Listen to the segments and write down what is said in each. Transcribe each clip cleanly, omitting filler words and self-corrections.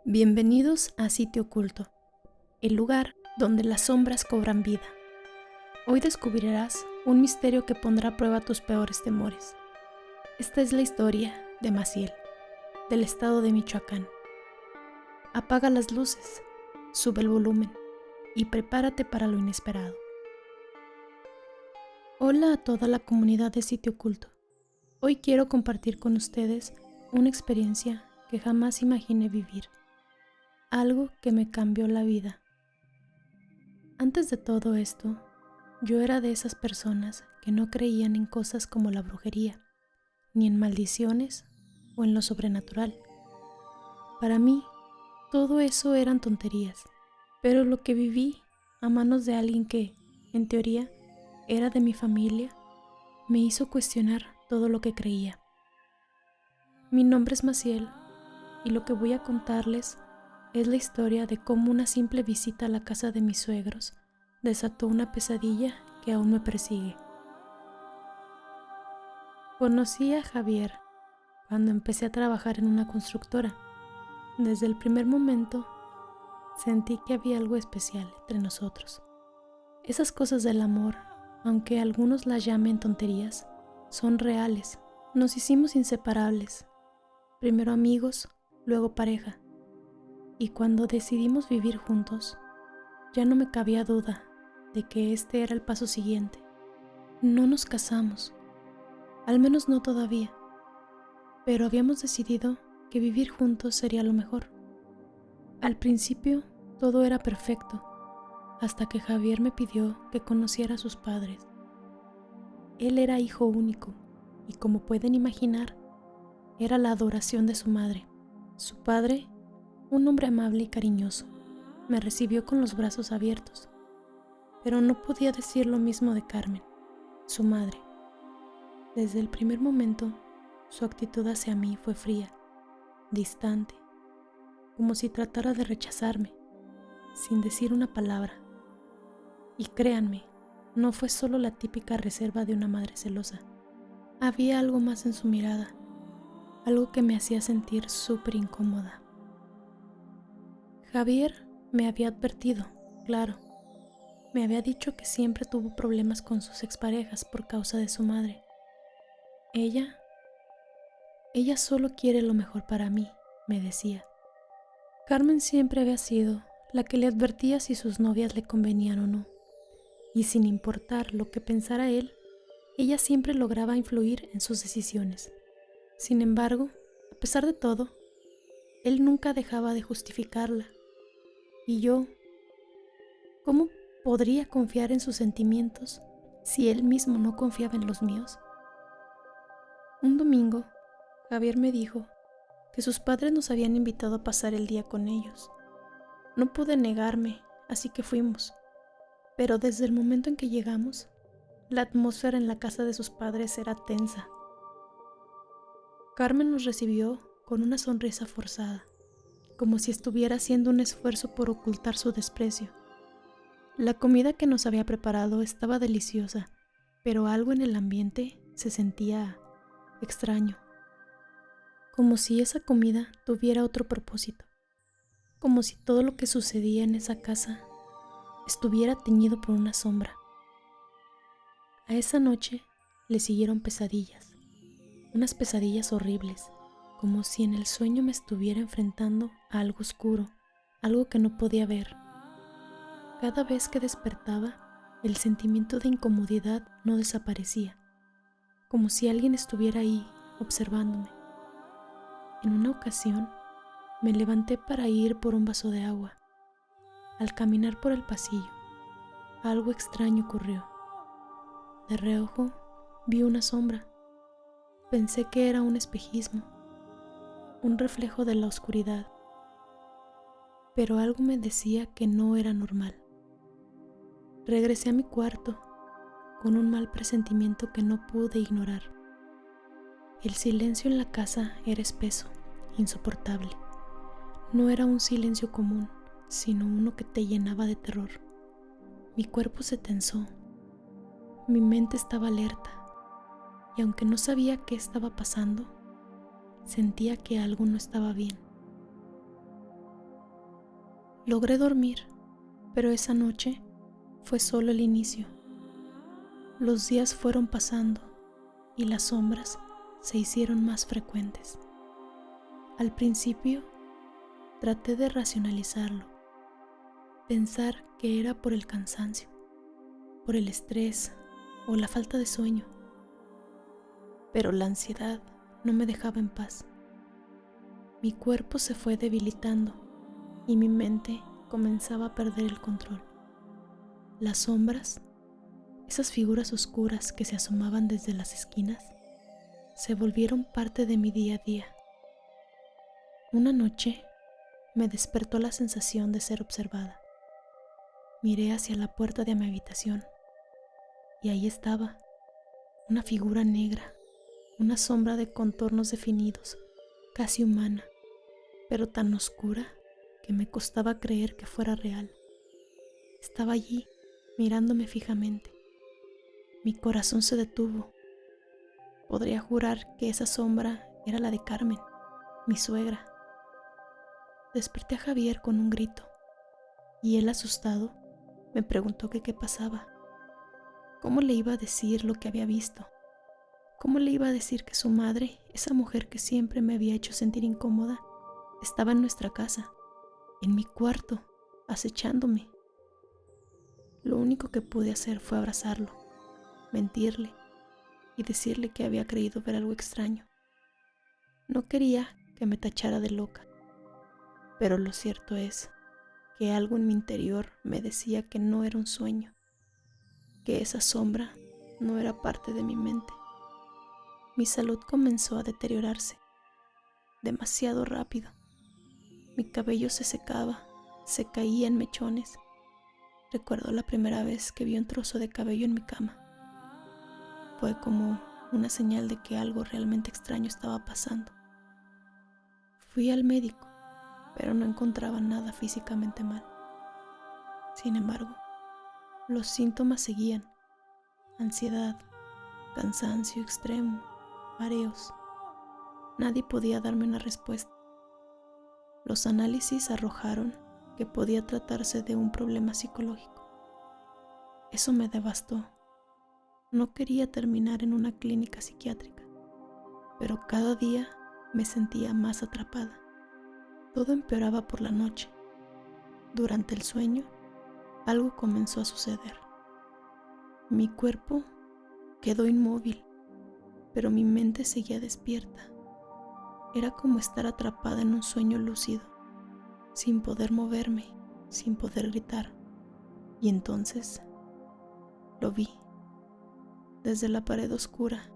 Bienvenidos a Sitio Oculto, el lugar donde las sombras cobran vida. Hoy descubrirás un misterio que pondrá a prueba tus peores temores. Esta es la historia de Maciel, del estado de Michoacán. Apaga las luces, sube el volumen y prepárate para lo inesperado. Hola a toda la comunidad de Sitio Oculto. Hoy quiero compartir con ustedes una experiencia que jamás imaginé vivir. Algo que me cambió la vida. Antes de todo esto, yo era de esas personas que no creían en cosas como la brujería, ni en maldiciones o en lo sobrenatural. Para mí, todo eso eran tonterías, pero lo que viví a manos de alguien que, en teoría, era de mi familia, me hizo cuestionar todo lo que creía. Mi nombre es Maciel y lo que voy a contarles es la historia de cómo una simple visita a la casa de mis suegros desató una pesadilla que aún me persigue. Conocí a Javier cuando empecé a trabajar en una constructora. Desde el primer momento sentí que había algo especial entre nosotros. Esas cosas del amor, aunque algunos las llamen tonterías, son reales. Nos hicimos inseparables. Primero amigos, luego pareja. Y cuando decidimos vivir juntos, ya no me cabía duda de que este era el paso siguiente. No nos casamos, al menos no todavía, pero habíamos decidido que vivir juntos sería lo mejor. Al principio todo era perfecto, hasta que Javier me pidió que conociera a sus padres. Él era hijo único y, como pueden imaginar, era la adoración de su madre. Su padre, un hombre amable y cariñoso, me recibió con los brazos abiertos, pero no podía decir lo mismo de Carmen, su madre. Desde el primer momento, su actitud hacia mí fue fría, distante, como si tratara de rechazarme, sin decir una palabra. Y créanme, no fue solo la típica reserva de una madre celosa. Había algo más en su mirada, algo que me hacía sentir súper incómoda. Javier me había advertido, claro. Me había dicho que siempre tuvo problemas con sus exparejas por causa de su madre. Ella solo quiere lo mejor para mí, me decía. Carmen siempre había sido la que le advertía si sus novias le convenían o no. Y sin importar lo que pensara él, ella siempre lograba influir en sus decisiones. Sin embargo, a pesar de todo, él nunca dejaba de justificarla. Y yo, ¿cómo podría confiar en sus sentimientos si él mismo no confiaba en los míos? Un domingo, Javier me dijo que sus padres nos habían invitado a pasar el día con ellos. No pude negarme, así que fuimos. Pero desde el momento en que llegamos, la atmósfera en la casa de sus padres era tensa. Carmen nos recibió con una sonrisa forzada, como si estuviera haciendo un esfuerzo por ocultar su desprecio. La comida que nos había preparado estaba deliciosa, pero algo en el ambiente se sentía extraño, como si esa comida tuviera otro propósito, como si todo lo que sucedía en esa casa estuviera teñido por una sombra. A esa noche le siguieron pesadillas, unas pesadillas horribles, como si en el sueño me estuviera enfrentando a algo oscuro, algo que no podía ver. Cada vez que despertaba, el sentimiento de incomodidad no desaparecía, como si alguien estuviera ahí observándome. En una ocasión, me levanté para ir por un vaso de agua. Al caminar por el pasillo, algo extraño ocurrió. De reojo, vi una sombra. Pensé que era un espejismo, un reflejo de la oscuridad, pero algo me decía que no era normal. Regresé a mi cuarto con un mal presentimiento que no pude ignorar. El silencio en la casa era espeso, insoportable. No era un silencio común, sino uno que te llenaba de terror. Mi cuerpo se tensó, mi mente estaba alerta, y aunque no sabía qué estaba pasando, sentía que algo no estaba bien. Logré dormir, pero esa noche fue solo el inicio. Los días fueron pasando y las sombras se hicieron más frecuentes. Al principio traté de racionalizarlo, pensar que era por el cansancio, por el estrés o la falta de sueño. Pero la ansiedad no me dejaba en paz. Mi cuerpo se fue debilitando y mi mente comenzaba a perder el control. Las sombras, esas figuras oscuras que se asomaban desde las esquinas, se volvieron parte de mi día a día. Una noche me despertó la sensación de ser observada. Miré hacia la puerta de mi habitación y ahí estaba, una figura negra, una sombra de contornos definidos, casi humana, pero tan oscura que me costaba creer que fuera real. Estaba allí, mirándome fijamente. Mi corazón se detuvo. Podría jurar que esa sombra era la de Carmen, mi suegra. Desperté a Javier con un grito, y él, asustado, me preguntó que qué pasaba. ¿Cómo le iba a decir lo que había visto? ¿Cómo le iba a decir que su madre, esa mujer que siempre me había hecho sentir incómoda, estaba en nuestra casa, en mi cuarto, acechándome? Lo único que pude hacer fue abrazarlo, mentirle y decirle que había creído ver algo extraño. No quería que me tachara de loca, pero lo cierto es que algo en mi interior me decía que no era un sueño, que esa sombra no era parte de mi mente. Mi salud comenzó a deteriorarse demasiado rápido. Mi cabello se secaba, se caía en mechones. Recuerdo la primera vez que vi un trozo de cabello en mi cama. Fue como una señal de que algo realmente extraño estaba pasando. Fui al médico, pero no encontraba nada físicamente mal. Sin embargo, los síntomas seguían: ansiedad, cansancio extremo, mareos. Nadie podía darme una respuesta. Los análisis arrojaron que podía tratarse de un problema psicológico. Eso me devastó. No quería terminar en una clínica psiquiátrica, pero cada día me sentía más atrapada. Todo empeoraba por la noche. Durante el sueño, algo comenzó a suceder. Mi cuerpo quedó inmóvil, pero mi mente seguía despierta. Era como estar atrapada en un sueño lúcido, sin poder moverme, sin poder gritar. Y entonces lo vi. Desde la pared oscura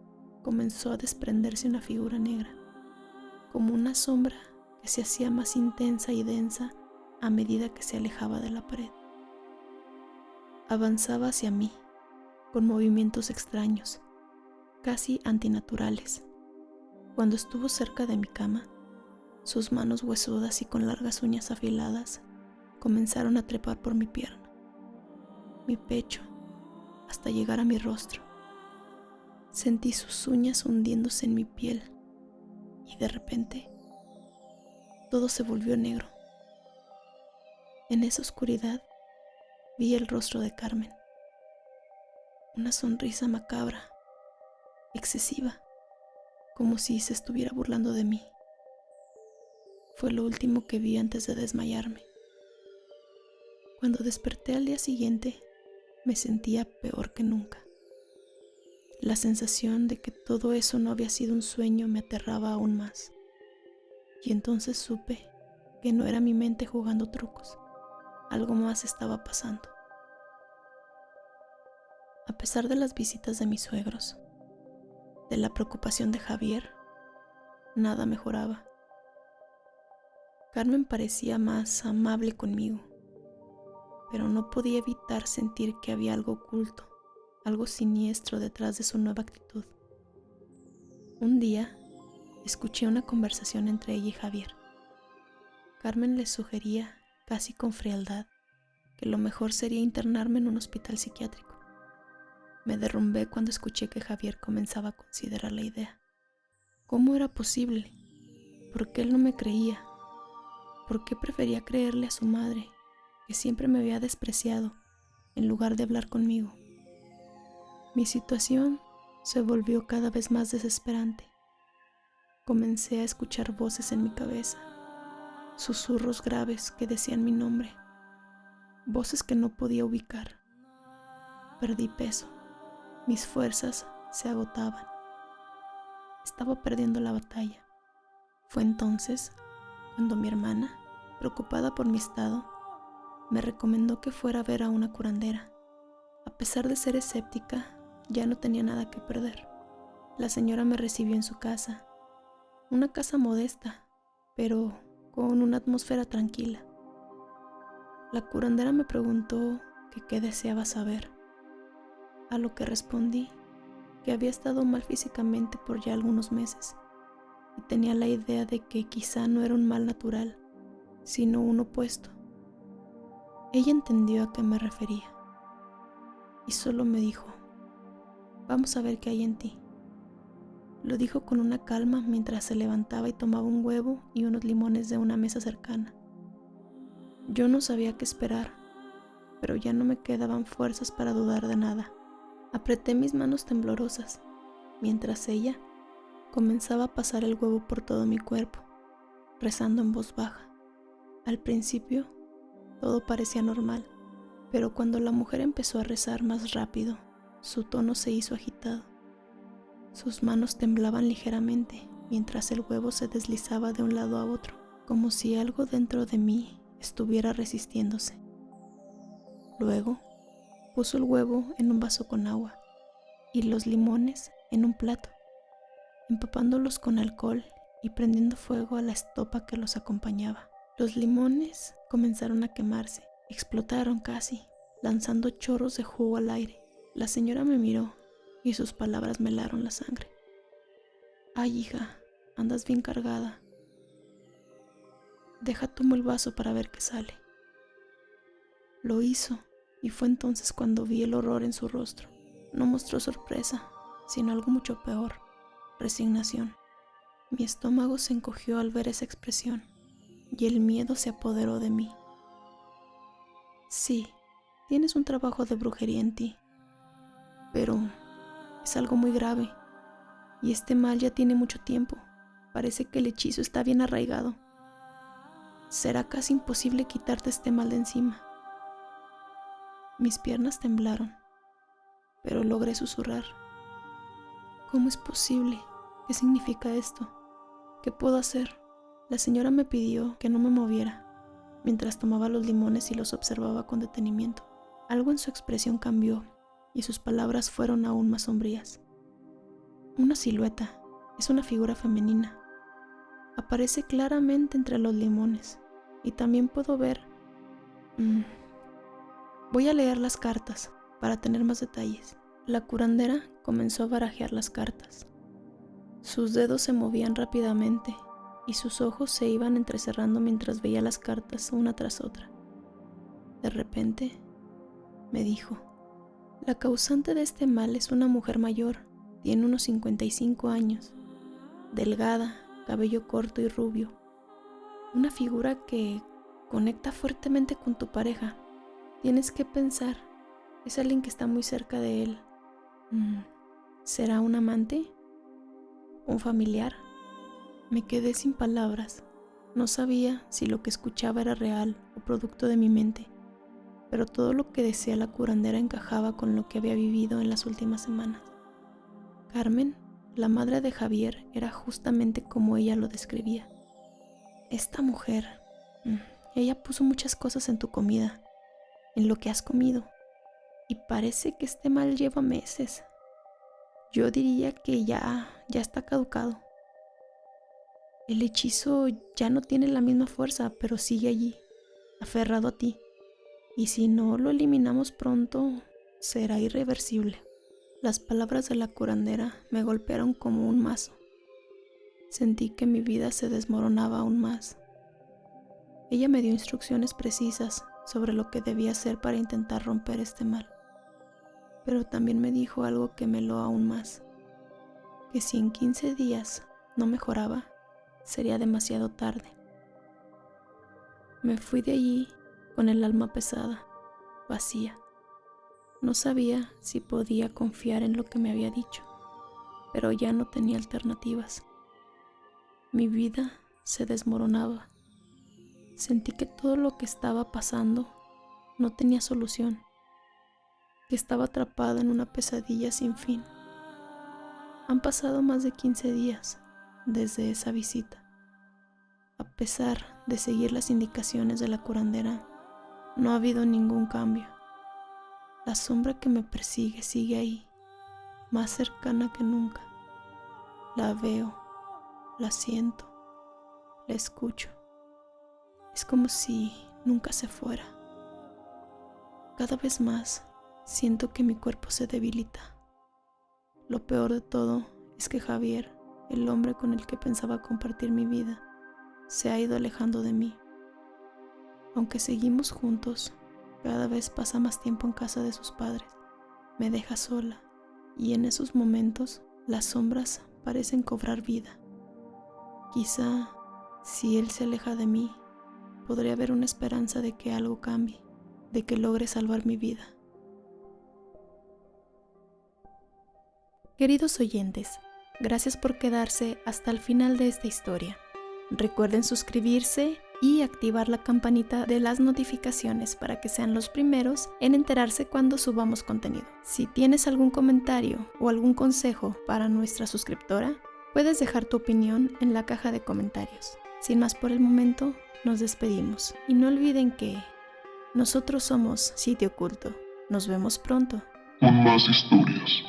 comenzó a desprenderse una figura negra, como una sombra que se hacía más intensa y densa a medida que se alejaba de la pared. Avanzaba hacia mí, con movimientos extraños, casi antinaturales. Cuando estuvo cerca de mi cama, sus manos huesudas y con largas uñas afiladas comenzaron a trepar por mi pierna, mi pecho, hasta llegar a mi rostro. Sentí sus uñas hundiéndose en mi piel y de repente todo se volvió negro. En esa oscuridad vi el rostro de Carmen, una sonrisa macabra, excesiva, como si se estuviera burlando de mí. Fue lo último que vi antes de desmayarme. Cuando desperté al día siguiente, me sentía peor que nunca. La sensación de que todo eso no había sido un sueño me aterraba aún más. Y entonces supe que no era mi mente jugando trucos. Algo más estaba pasando. A pesar de las visitas de mis suegros, de la preocupación de Javier, nada mejoraba. Carmen parecía más amable conmigo, pero no podía evitar sentir que había algo oculto, algo siniestro detrás de su nueva actitud. Un día, escuché una conversación entre ella y Javier. Carmen le sugería, casi con frialdad, que lo mejor sería internarme en un hospital psiquiátrico. Me derrumbé cuando escuché que Javier comenzaba a considerar la idea. ¿Cómo era posible? ¿Por qué él no me creía? ¿Por qué prefería creerle a su madre que siempre me había despreciado en lugar de hablar conmigo. Mi situación se volvió cada vez más desesperante. Comencé a escuchar voces en mi cabeza, susurros graves que decían mi nombre, voces que no podía ubicar. Perdí peso, mis fuerzas se agotaban. Estaba perdiendo la batalla. Fue entonces cuando mi hermana, preocupada por mi estado, me recomendó que fuera a ver a una curandera. A pesar de ser escéptica, ya no tenía nada que perder. La señora me recibió en su casa, una casa modesta, pero con una atmósfera tranquila. La curandera me preguntó que qué deseaba saber, a lo que respondí que había estado mal físicamente por ya algunos meses y tenía la idea de que quizá no era un mal natural, sino un opuesto. Ella entendió a qué me refería y solo me dijo: vamos a ver qué hay en ti. Lo dijo con una calma mientras se levantaba y tomaba un huevo y unos limones de una mesa cercana. Yo no sabía qué esperar, pero ya no me quedaban fuerzas para dudar de nada. Apreté mis manos temblorosas, mientras ella comenzaba a pasar el huevo por todo mi cuerpo, rezando en voz baja. Al principio, todo parecía normal, pero cuando la mujer empezó a rezar más rápido, su tono se hizo agitado. Sus manos temblaban ligeramente mientras el huevo se deslizaba de un lado a otro, como si algo dentro de mí estuviera resistiéndose. Luego, puso el huevo en un vaso con agua y los limones en un plato, empapándolos con alcohol y prendiendo fuego a la estopa que los acompañaba. Los limones comenzaron a quemarse, explotaron casi, lanzando chorros de jugo al aire. La señora me miró y sus palabras me helaron la sangre. Ay, hija, andas bien cargada. Deja tomo el vaso para ver qué sale. Lo hizo, y fue entonces cuando vi el horror en su rostro. No mostró sorpresa, sino algo mucho peor: resignación. Mi estómago se encogió al ver esa expresión, y el miedo se apoderó de mí. Sí, tienes un trabajo de brujería en ti, pero es algo muy grave, y este mal ya tiene mucho tiempo. Parece que el hechizo está bien arraigado. Será casi imposible quitarte este mal de encima. Mis piernas temblaron, pero logré susurrar: ¿cómo es posible? ¿Qué significa esto? ¿Qué puedo hacer? La señora me pidió que no me moviera, mientras tomaba los limones y los observaba con detenimiento. Algo en su expresión cambió, y sus palabras fueron aún más sombrías. Una silueta, es una figura femenina. Aparece claramente entre los limones, y también puedo ver... Voy a leer las cartas para tener más detalles. La curandera comenzó a barajear las cartas. Sus dedos se movían rápidamente y sus ojos se iban entrecerrando mientras veía las cartas una tras otra. De repente, me dijo: la causante de este mal es una mujer mayor, tiene unos 55 años, delgada, cabello corto y rubio, una figura que conecta fuertemente con tu pareja. Tienes que pensar, es alguien que está muy cerca de él. ¿Será un amante? ¿Un familiar? Me quedé sin palabras. No sabía si lo que escuchaba era real o producto de mi mente, pero todo lo que decía la curandera encajaba con lo que había vivido en las últimas semanas. Carmen, la madre de Javier, era justamente como ella lo describía. Esta mujer, ella puso muchas cosas en tu comida, en lo que has comido, y parece que este mal lleva meses. Yo diría que ya está caducado. El hechizo ya no tiene la misma fuerza, pero sigue allí, aferrado a ti. Y si no lo eliminamos pronto, será irreversible. Las palabras de la curandera me golpearon como un mazo. Sentí que mi vida se desmoronaba aún más. Ella me dio instrucciones precisas sobre lo que debía hacer para intentar romper este mal. Pero también me dijo algo que me heló aún más: que si en 15 días no mejoraba, sería demasiado tarde. Me fui de allí con el alma pesada, vacía. No sabía si podía confiar en lo que me había dicho, pero ya no tenía alternativas. Mi vida se desmoronaba. Sentí que todo lo que estaba pasando no tenía solución, que estaba atrapada en una pesadilla sin fin. Han pasado más de 15 días desde esa visita. A pesar de seguir las indicaciones de la curandera, no ha habido ningún cambio. La sombra que me persigue sigue ahí, más cercana que nunca. La veo, la siento, la escucho. Es como si nunca se fuera. Cada vez más siento que mi cuerpo se debilita. Lo peor de todo es que Javier, el hombre con el que pensaba compartir mi vida, se ha ido alejando de mí. Aunque seguimos juntos, cada vez pasa más tiempo en casa de sus padres. Me deja sola y en esos momentos las sombras parecen cobrar vida. Quizá, si él se aleja de mí, podría haber una esperanza de que algo cambie, de que logre salvar mi vida. Queridos oyentes, gracias por quedarse hasta el final de esta historia. Recuerden suscribirse y activar la campanita de las notificaciones para que sean los primeros en enterarse cuando subamos contenido. Si tienes algún comentario o algún consejo para nuestra suscriptora, puedes dejar tu opinión en la caja de comentarios. Sin más por el momento, nos despedimos. Y no olviden que nosotros somos Sitio Oculto. Nos vemos pronto. Con más historias.